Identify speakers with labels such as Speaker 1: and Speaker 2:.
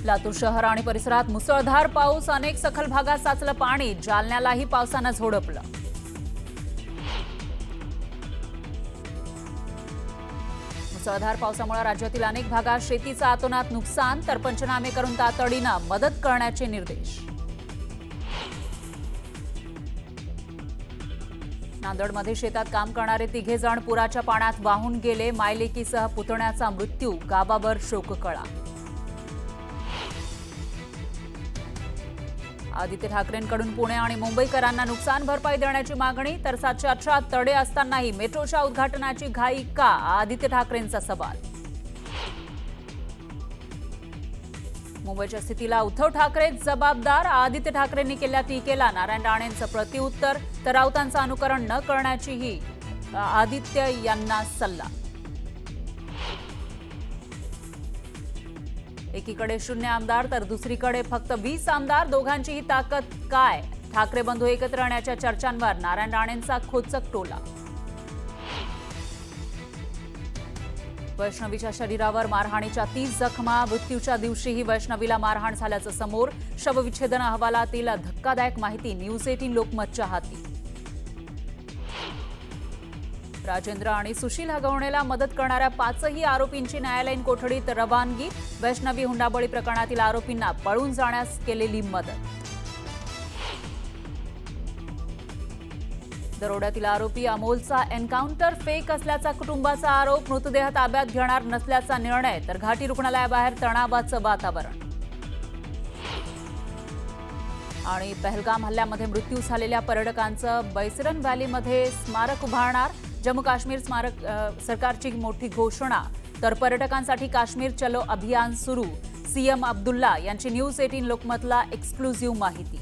Speaker 1: लातूर शहर आणि परिसरात मुसळधार पाऊस, अनेक सखल भागात साचलं पाणी, जालन्यालाही पावसानं झोडपलं. मुसळधार पावसामुळे राज्यातील अनेक भागात शेतीचं अतोनात नुकसान, तर पंचनामे करून तातडीनं मदत करण्याचे निर्देश. नांदेडमध्ये शेतात काम करणारे 3 जण पुराच्या पाण्यात वाहून गेले, मायलेकीसह पुतण्याचा मृत्यू, गावावर शोककळा. आदित्य ठाकरेंकडून पुणे आणि मुंबईकरांना नुकसान भरपाई देण्याची मागणी, तर 708 तडे असतानाही मेट्रोच्या उद्घाटनाची घाई का, आदित्य ठाकरेंचा सवाल. मुंबईच्या स्थितीला उद्धव ठाकरे जबाबदार, आदित्य ठाकरेंनी केलेल्या टीकेला नारायण राणेंचं प्रत्युत्तर, तर राऊतांचं अनुकरण न करण्याचीही आदित्य यांना सल्ला. एकीकडे 0 आमदार तर दुसरीकडे फक्त 20 आमदार, दोघांचीही ताकद काय, ठाकरे बंधू एकत्र येण्याच्या चर्चांवर नारायण राणेंचा खोचक टोला. वैष्णवीच्या शरीरावर मारहाणीच्या 30 जखमा, मृत्यूच्या दिवशीही वैष्णवीला मारहाण झाल्याचं समोर, शवविच्छेदन अहवालातील धक्कादायक माहिती न्यूज 18 लोकमतच्या हाती. राजेंद्र आणि सुशील हगवणेला मदत करणाऱ्या 5ही आरोपींची न्यायालयीन कोठडीत रवानगी, वैष्णवी हुंडाबळी प्रकरणातील आरोपींना पळून जाण्यास केलेली मदत. दरोड्यातील आरोपी अमोलचा एन्काउंटर फेक असल्याचा कुटुंबाचा आरोप, मृतदेह ताब्यात घेणार नसल्याचा निर्णय, तर घाटी रुग्णालयाबाहेर तणावाचं वातावरण. आणि पहलगाम हल्ल्यामध्ये मृत्यू झालेल्या पर्यटकांचं बैसरन व्हॅलीमध्ये स्मारक उभारणार, जम्मू काश्मीर स्मारक सरकारची मोठी घोषणा, तर पर्यटकांसाठी काश्मीर चलो अभियान सुरू, सीएम अब्दुल्ला यांची न्यूज 18 लोकमतला एक्सक्लुझिव्ह माहिती.